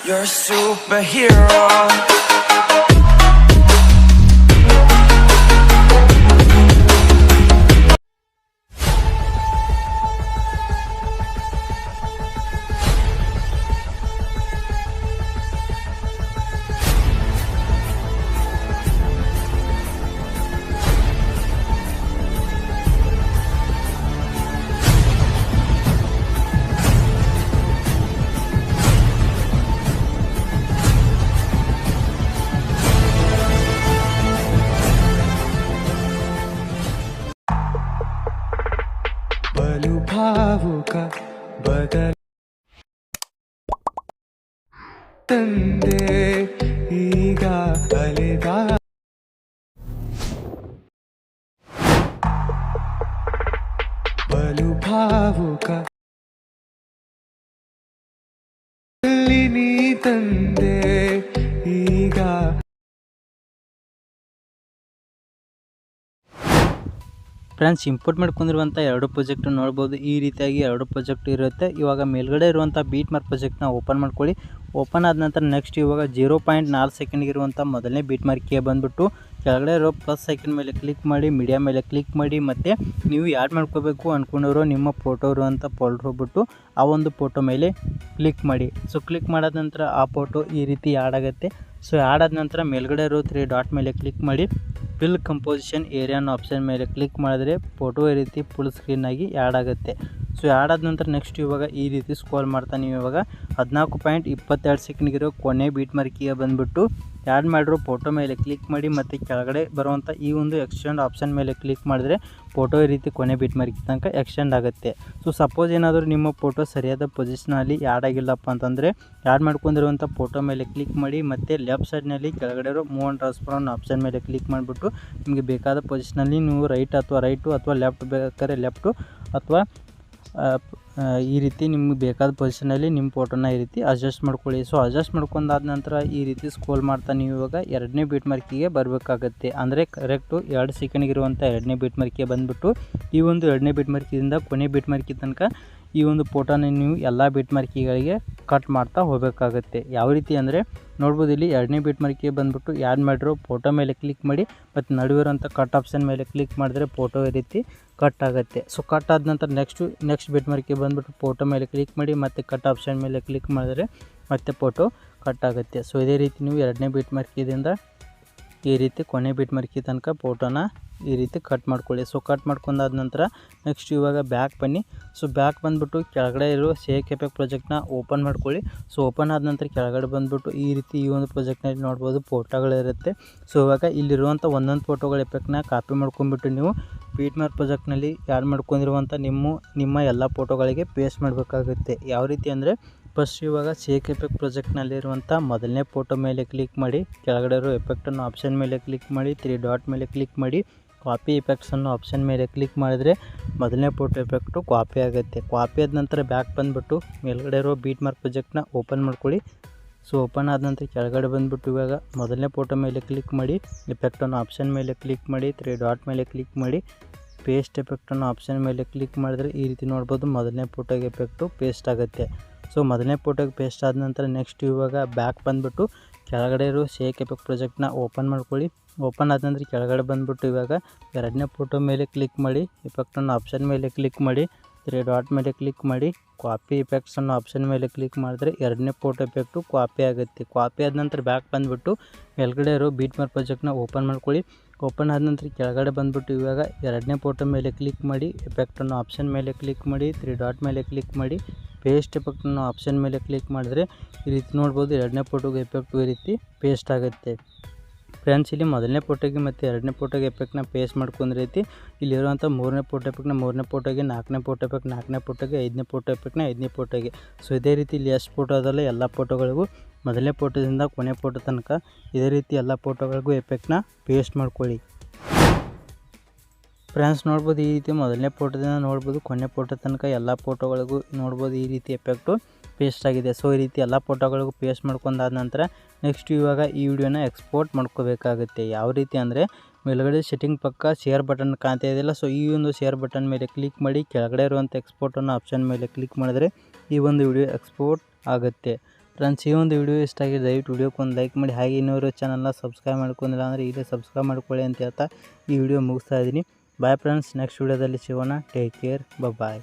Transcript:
You're a superhero. ಬಲು ಭಾವುಕ ಬದಲ ತಂದೆ ಈಗ ಅಲೆದ ಬಲು ಭಾವುಕ ಅಲ್ಲಿ ನೀ ತಂದೆ ಈಗ ಫ್ರೆಂಡ್ಸ್ ಇಂಪೋರ್ಟ್ ಮಾಡ್ಕೊಂಡಿರುವಂಥ ಎರಡು ಪ್ರಾಜೆಕ್ಟ್ ನೋಡ್ಬೋದು. ಈ ರೀತಿಯಾಗಿ ಎರಡು ಪ್ರಾಜೆಕ್ಟ್ ಇರುತ್ತೆ. ಇವಾಗ ಮೇಲ್ಗಡೆ ಇರುವಂಥ ಬೀಟ್ ಮಾರ್ಕ್ ಪ್ರಾಜೆಕ್ಟ್ನ ಓಪನ್ ಮಾಡ್ಕೊಳ್ಳಿ. ಓಪನ್ ಆದ ನಂತರ ನೆಕ್ಸ್ಟ್ ಇವಾಗ 0.4 ಸೆಕೆಂಡ್ಗೆ ಇರುವಂಥ ಮೊದಲನೇ ಬೀಟ್ ಮಾರ್ಕಿಗೆ ಬಂದುಬಿಟ್ಟು ಕೆಳಗಡೆ ಇರೋ ಪ್ಲಸ್ ಸೆಕೆಂಡ್ ಮೇಲೆ ಕ್ಲಿಕ್ ಮಾಡಿ, ಮೀಡಿಯಾ ಮೇಲೆ ಕ್ಲಿಕ್ ಮಾಡಿ, ಮತ್ತು ನೀವು ಯಾಡ್ ಮಾಡ್ಕೋಬೇಕು ಅಂದ್ಕೊಂಡಿರೋ ನಿಮ್ಮ ಫೋಟೋ ಇರುವಂಥ ಫೋಲ್ಡರ್ ಹೋಗ್ಬಿಟ್ಟು ಆ ಒಂದು ಫೋಟೋ ಮೇಲೆ ಕ್ಲಿಕ್ ಮಾಡಿ. ಸೊ ಕ್ಲಿಕ್ ಮಾಡಾದ ನಂತರ ಆ ಫೋಟೋ ಈ ರೀತಿ ಆ್ಯಡ್ ಆಗುತ್ತೆ. ಸೊ ಆ್ಯಡ್ ಆದ ನಂತರ ಮೇಲ್ಗಡೆ ಇರೋ 3 ಡಾಟ್ ಮೇಲೆ ಕ್ಲಿಕ್ ಮಾಡಿ, ಫಿಲ್ ಕಂಪೋಸಿಷನ್ ಏರಿಯಾ ಅನ್ನೋ ಆಪ್ಷನ್ ಮೇಲೆ ಕ್ಲಿಕ್ ಮಾಡಿದ್ರೆ ಫೋಟೋ ಈ ರೀತಿ ಫುಲ್ ಸ್ಕ್ರೀನಾಗಿ ಆ್ಯಡ್ ಆಗುತ್ತೆ. ಸೊ ಆ್ಯಡ್ ಆದ ನಂತರ ನೆಕ್ಸ್ಟ್ ಇವಾಗ ಈ ರೀತಿ ಸ್ಕ್ರೋಲ್ ಮಾಡ್ತಾ ನೀವು ಇವಾಗ 14.22 ಸೆಕೆಂಡ್ಗಿರೋ ಕೊನೆ ಬೀಟ್ ಮಾರ್ಕಿಗೆ ಬಂದುಬಿಟ್ಟು ಆ್ಯಡ್ ಮಾಡಿರೋ ಫೋಟೋ ಮೇಲೆ ಕ್ಲಿಕ್ ಮಾಡಿ, ಮತ್ತು ಕೆಳಗಡೆ ಬರುವಂಥ ಈ ಒಂದು ಎಕ್ಸ್ಟೆಂಡ್ ಆಪ್ಷನ್ ಮೇಲೆ ಕ್ಲಿಕ್ ಮಾಡಿದ್ರೆ ಫೋಟೋ ಈ ರೀತಿ ಕೊನೆ ಬೀಟ್ ಮಾರ್ಕಿ ತನಕ ಎಕ್ಸ್ಟೆಂಡ್ ಆಗುತ್ತೆ. ಸೊ ಸಪೋಸ್ ಏನಾದರೂ ನಿಮ್ಮ ಫೋಟೋ ಸರಿಯಾದ ಪೊಸಿಷನಲ್ಲಿ ಆ್ಯಡ್ ಆಗಿಲ್ಲಪ್ಪ ಅಂತಂದರೆ ಆ್ಯಡ್ ಮಾಡ್ಕೊಂಡಿರುವಂಥ ಫೋಟೋ ಮೇಲೆ ಕ್ಲಿಕ್ ಮಾಡಿ, ಮತ್ತು ಲೆಫ್ಟ್ ಸೈಡ್ನಲ್ಲಿ ಕೆಳಗಡೆ ಇರೋ ಮೂವ್ ಆ್ಯಂಡ್ ಟ್ರಾನ್ಸ್ಫರ್ ಅನ್ನೋ ಆಪ್ಷನ್ ಮೇಲೆ ಕ್ಲಿಕ್ ಮಾಡಿಬಿಟ್ಟು ನಿಮಗೆ ಬೇಕಾದ ಪೊಸಿಷನಲ್ಲಿ ನೀವು ರೈಟು ಅಥವಾ ಲೆಫ್ಟ್ ಬೇಕಾದ್ರೆ ಲೆಫ್ಟು ಅಥವಾ ಈ ರೀತಿ ನಿಮ್ಗೆ ಬೇಕಾದ ಪೊಸಿಷನಲ್ಲಿ ನಿಮ್ಮ ಫೋಟೋನ ಈ ರೀತಿ ಅಡ್ಜಸ್ಟ್ ಮಾಡ್ಕೊಳ್ಳಿ. ಸೊ ಅಡ್ಜಸ್ಟ್ ಮಾಡ್ಕೊಂಡಾದ ನಂತರ ಈ ರೀತಿ ಸ್ಕ್ರೋಲ್ ಮಾಡ್ತಾ ನೀವು ಇವಾಗ ಎರಡನೇ ಬೀಟ್ ಮಾರ್ಕಿಗೆ ಬರಬೇಕಾಗತ್ತೆ. ಅಂದರೆ ಕರೆಕ್ಟು 2 ಸೆಕೆಂಡ್ಗಿರುವಂಥ ಎರಡನೇ ಬೀಟ್ ಮಾರ್ಕಿಗೆ ಬಂದುಬಿಟ್ಟು ಈ ಒಂದು ಎರಡನೇ ಬೀಟ್ ಮಾರ್ಕಿಯಿಂದ ಕೊನೆ ಬೀಟ್ ಮಾರ್ಕಿ ತನಕ ಈ ಒಂದು ಫೋಟೋನ ನೀವು ಎಲ್ಲ ಬೀಟ್ ಮಾರ್ಕಿಗಳಿಗೆ ಕಟ್ ಮಾಡ್ತಾ ಹೋಗಬೇಕಾಗತ್ತೆ. ಯಾವ ರೀತಿ ಅಂದರೆ ನೋಡ್ಬೋದು, ಇಲ್ಲಿ ಎರಡನೇ ಬೀಟ್ ಮಾರ್ಕಿಗೆ ಬಂದುಬಿಟ್ಟು ಆ್ಯಡ್ ಮಾಡಿರೋ ಫೋಟೋ ಮೇಲೆ ಕ್ಲಿಕ್ ಮಾಡಿ, ಮತ್ತು ನಡುವಿರೋಂಥ ಕಟ್ ಆಪ್ಷನ್ ಮೇಲೆ ಕ್ಲಿಕ್ ಮಾಡಿದ್ರೆ ಫೋಟೋ ಈ ರೀತಿ ಕಟ್ ಆಗುತ್ತೆ. ಸೊ ಕಟ್ ಆದ ನಂತರ ನೆಕ್ಸ್ಟ್ ಬೀಟ್ ಮಾರ್ಕಿಗೆ ಬಂದುಬಿಟ್ಟು ಫೋಟೋ ಮೇಲೆ ಕ್ಲಿಕ್ ಮಾಡಿ, ಮತ್ತು ಕಟ್ ಆಪ್ಷನ್ ಮೇಲೆ ಕ್ಲಿಕ್ ಮಾಡಿದ್ರೆ ಮತ್ತೆ ಫೋಟೋ ಕಟ್ ಆಗುತ್ತೆ. ಸೊ ಇದೇ ರೀತಿ ನೀವು ಎರಡನೇ ಬೀಟ್ ಮಾರ್ಕಿದಿಂದ ಈ ರೀತಿ ಕೊನೆ ಬೀಟ್ ಮಾರ್ಕಿ ತನಕ ಫೋಟೋನ ಈ ರೀತಿ ಕಟ್ ಮಾಡ್ಕೊಳ್ಳಿ. ಸೊ ಕಟ್ ಮಾಡ್ಕೊಂಡಾದ ನಂತರ ನೆಕ್ಸ್ಟ್ ಇವಾಗ ಬ್ಯಾಕ್ ಬನ್ನಿ. ಸೊ ಬ್ಯಾಕ್ ಬಂದುಬಿಟ್ಟು ಕೆಳಗಡೆ ಇರೋ 𝐶𝐸 ಪ್ರಾಜೆಕ್ಟ್ನ ಓಪನ್ ಮಾಡ್ಕೊಳ್ಳಿ. ಸೊ ಓಪನ್ ಆದ ನಂತರ ಕೆಳಗಡೆ ಬಂದುಬಿಟ್ಟು ಈ ರೀತಿ ಈ ಒಂದು ಪ್ರಾಜೆಕ್ಟ್ನಲ್ಲಿ ನೋಡ್ಬೋದು ಫೋಟೋಗಳಿರುತ್ತೆ. ಸೊ ಇವಾಗ ಇಲ್ಲಿರುವಂಥ ಒಂದೊಂದು ಫೋಟೋಗಳ ಎಫೆಕ್ಟ್ನ ಕಾಪಿ ಮಾಡ್ಕೊಂಡ್ಬಿಟ್ಟು ನೀವು ಬೀಟ್ ಮಾರ್ಕ್ ಪ್ರಾಜೆಕ್ಟ್ನಲ್ಲಿ ಆ್ಯಡ್ ಮಾಡ್ಕೊಂಡಿರುವಂಥ ನಿಮ್ಮ ಎಲ್ಲ ಫೋಟೋಗಳಿಗೆ ಪೇಸ್ಟ್ ಮಾಡಬೇಕಾಗುತ್ತೆ. ಯಾವ ರೀತಿ ಅಂದರೆ ಫಸ್ಟ್ ಇವಾಗ 𝐶𝐸 ಪ್ರಾಜೆಕ್ಟ್ನಲ್ಲಿರುವಂಥ ಮೊದಲನೇ ಫೋಟೋ ಮೇಲೆ ಕ್ಲಿಕ್ ಮಾಡಿ, ಕೆಳಗಡೆ ಇರೋ ಎಫೆಕ್ಟ್ ಅನ್ನೋ ಆಪ್ಷನ್ ಮೇಲೆ ಕ್ಲಿಕ್ ಮಾಡಿ, 3 ಡಾಟ್ ಮೇಲೆ ಕ್ಲಿಕ್ ಮಾಡಿ, ಕಾಪಿ ಎಫೆಕ್ಟ್ಸ್ ಅನ್ನೋ ಆಪ್ಷನ್ ಮೇಲೆ ಕ್ಲಿಕ್ ಮಾಡಿದ್ರೆ ಮೊದಲನೇ ಫೋಟೋ ಎಫೆಕ್ಟು ಕಾಪಿ ಆಗುತ್ತೆ. ಕಾಪಿ ಆದ ನಂತರ ಬ್ಯಾಕ್ ಬಂದುಬಿಟ್ಟು ಮೇಲ್ಗಡೆ ಇರೋ ಬೀಟ್ ಮಾರ್ಕ್ ಪ್ರಾಜೆಕ್ಟ್ನ ಓಪನ್ ಮಾಡ್ಕೊಳ್ಳಿ. ಸೊ ಓಪನ್ ಆದ ನಂತರ ಕೆಳಗಡೆ ಬಂದುಬಿಟ್ಟು ಇವಾಗ ಮೊದಲನೇ ಫೋಟೋ ಮೇಲೆ ಕ್ಲಿಕ್ ಮಾಡಿ, ಎಫೆಕ್ಟ್ ಅನ್ನೋ ಆಪ್ಷನ್ ಮೇಲೆ ಕ್ಲಿಕ್ ಮಾಡಿ, 3 ಡಾಟ್ ಮೇಲೆ ಕ್ಲಿಕ್ ಮಾಡಿ, ಪೇಸ್ಟ್ ಎಫೆಕ್ಟ್ ಅನ್ನೋ ಆಪ್ಷನ್ ಮೇಲೆ ಕ್ಲಿಕ್ ಮಾಡಿದ್ರೆ ಈ ರೀತಿ ನೋಡ್ಬೋದು ಮೊದಲನೇ ಫೋಟೋಗೆ ಎಫೆಕ್ಟು ಪೇಸ್ಟ್ ಆಗುತ್ತೆ. ಸೊ ಮೊದಲನೇ ಫೋಟೋಗೆ ಪೇಸ್ಟ್ ಆದ ನಂತರ ನೆಕ್ಸ್ಟ್ ಇವಾಗ ಬ್ಯಾಕ್ ಬಂದುಬಿಟ್ಟು ಕೆಳಗಡೆ ಇರೋ 𝐶𝐸 ಪ್ರಾಜೆಕ್ಟ್ನ ಓಪನ್ ಮಾಡ್ಕೊಳ್ಳಿ. ಓಪನ್ ಆದ ನಂತರ ಕೆಳಗಡೆ ಬಂದುಬಿಟ್ಟು ಇವಾಗ ಎರಡನೇ ಫೋಟೋ ಮೇಲೆ ಕ್ಲಿಕ್ ಮಾಡಿ, ಎಫೆಕ್ಟ್ ಅನ್ನೋ ಆಪ್ಷನ್ ಮೇಲೆ ಕ್ಲಿಕ್ ಮಾಡಿ, 3 ಡಾಟ್ ಮೇಲೆ ಕ್ಲಿಕ್ ಮಾಡಿ, ಕಾಪಿ ಎಫೆಕ್ಟ್ಸ್ ಅನ್ನೋ ಆಪ್ಷನ್ ಮೇಲೆ ಕ್ಲಿಕ್ ಮಾಡಿದ್ರೆ ಎರಡನೇ ಫೋಟೋ ಎಫೆಕ್ಟು ಕಾಪಿ ಆಗುತ್ತೆ. ಕಾಪಿ ಆದ ನಂತರ ಬ್ಯಾಕ್ ಬಂದುಬಿಟ್ಟು ಮೇಲ್ಗಡೆ ಇರೋ ಬೀಟ್ ಮಾರ್ಕ್ ಪ್ರಾಜೆಕ್ಟ್ನ ಓಪನ್ ಮಾಡ್ಕೊಳ್ಳಿ. ಓಪನ್ ಆದ ನಂತರ ಕೆಳಗಡೆ ಬಂದುಬಿಟ್ಟು ಇವಾಗ ಎರಡನೇ ಫೋಟೋ ಮೇಲೆ ಕ್ಲಿಕ್ ಮಾಡಿ, ಎಫೆಕ್ಟ್ ಅನ್ನೋ ಆಪ್ಷನ್ ಮೇಲೆ ಕ್ಲಿಕ್ ಮಾಡಿ, 3 ಡಾಟ್ ಮೇಲೆ ಕ್ಲಿಕ್ ಮಾಡಿ, ಪೇಸ್ಟ್ ಎಫೆಕ್ಟ್ ಅನ್ನೋ ಆಪ್ಷನ್ ಮೇಲೆ ಕ್ಲಿಕ್ ಮಾಡಿದ್ರೆ ಈ ರೀತಿ ನೋಡ್ಬೋದು ಎರಡನೇ ಫೋಟೋಗೆ ಎಫೆಕ್ಟು ಈ ರೀತಿ ಪೇಸ್ಟ್ ಆಗುತ್ತೆ. ಫ್ರೆಂಡ್ಸ್ ಇಲ್ಲಿ ಮೊದಲನೇ ಫೋಟೋಗೆ ಮತ್ತು ಎರಡನೇ ಫೋಟೋಗೆ ಎಫೆಕ್ಟ್ನ ಪೇಸ್ಟ್ ಮಾಡ್ಕೊಂಡ್ರೆ ಐತಿ. ಇಲ್ಲಿರುವಂಥ ಮೂರನೇ ಫೋಟೋ ಎಫೆಕ್ಟ್ನ ಮೂರನೇ ಫೋಟೋಗೆ, ನಾಲ್ಕನೇ ಫೋಟೋ ಎಫೆಕ್ಟ್ ನಾಲ್ಕನೇ ಫೋಟೋಗೆ, ಐದನೇ ಫೋಟೋ ಎಫೆಕ್ಟ್ನ ಐದನೇ ಫೋಟೋಗೆ. ಸೊ ಇದೇ ರೀತಿ ಇಲ್ಲಿ ಎಷ್ಟು ಫೋಟೋ ಅದಲ್ಲ ಎಲ್ಲ ಫೋಟೋಗಳಿಗೂ ಮೊದಲನೇ ಫೋಟೋದಿಂದ ಕೊನೆ ಫೋಟೋ ತನಕ ಇದೇ ರೀತಿ ಎಲ್ಲ ಫೋಟೋಗಳಿಗೂ ಎಫೆಕ್ಟ್ನ ಪೇಸ್ಟ್ ಮಾಡ್ಕೊಳ್ಳಿ. ಫ್ರೆಂಡ್ಸ್ ನೋಡ್ಬೋದು ಈ ರೀತಿ ಮೊದಲನೇ ಫೋಟೋದಿಂದ ನೋಡ್ಬೋದು ಕೊನೆ ಫೋಟೋ ತನಕ ಎಲ್ಲ ಫೋಟೋಗಳಿಗೂ ನೋಡ್ಬೋದು ಈ ರೀತಿ ಎಫೆಕ್ಟು ಪೇಸ್ಟ್ ಆಗಿದೆ. ಸೊ ಈ ರೀತಿ ಎಲ್ಲ ಫೋಟೋಗಳಿಗೂ ಪೇಸ್ಟ್ ಮಾಡ್ಕೊಂಡಾದ ನಂತರ ನೆಕ್ಸ್ಟ್ ಇವಾಗ ಈ ವಿಡಿಯೋನ ಎಕ್ಸ್ಪೋರ್ಟ್ ಮಾಡ್ಕೋಬೇಕಾಗುತ್ತೆ. ಯಾವ ರೀತಿ ಅಂದರೆ ಮೇಲ್ಗಡೆ ಸೆಟ್ಟಿಂಗ್ ಪಕ್ಕ ಶೇರ್ ಬಟನ್ ಕಾಣ್ತಾ ಇದೆಯಲ್ಲ, ಸೊ ಈ ಒಂದು ಶೇರ್ ಬಟನ್ ಮೇಲೆ ಕ್ಲಿಕ್ ಮಾಡಿ ಕೆಳಗಡೆ ಇರುವಂಥ ಎಕ್ಸ್ಪೋರ್ಟ್ ಅನ್ನೋ ಆಪ್ಷನ್ ಮೇಲೆ ಕ್ಲಿಕ್ ಮಾಡಿದ್ರೆ ಈ ಒಂದು ವಿಡಿಯೋ ಎಕ್ಸ್ಪೋರ್ಟ್ ಆಗುತ್ತೆ. ಫ್ರೆಂಡ್ಸ್ ಈ ಒಂದು ವಿಡಿಯೋ ಇಷ್ಟ ಆಗಿದೆ ದಯವಿಟ್ಟು ವಿಡಿಯೋಕ್ಕೆ ಒಂದು ಲೈಕ್ ಮಾಡಿ, ಹಾಗೆ ಇನ್ನೂರು ಚಾನಲ್ನ ಸಬ್ಸ್ಕ್ರೈಬ್ ಮಾಡ್ಕೊಂಡಿಲ್ಲ ಅಂದರೆ ಈಗಲೇ ಸಬ್ಸ್ಕ್ರೈಬ್ ಮಾಡ್ಕೊಳ್ಳಿ ಅಂತ ಹೇಳ್ತಾ ಈ ವಿಡಿಯೋ ಮುಗಿಸ್ತಾ ಇದ್ದೀನಿ. ಬಾಯ್ ಫ್ರೆಂಡ್ಸ್, ನೆಕ್ಸ್ಟ್ ವಿಡಿಯೋದಲ್ಲಿ ಸಿಗೋಣ. ಟೇಕ್ ಕೇರ್, ಬಾಯ್.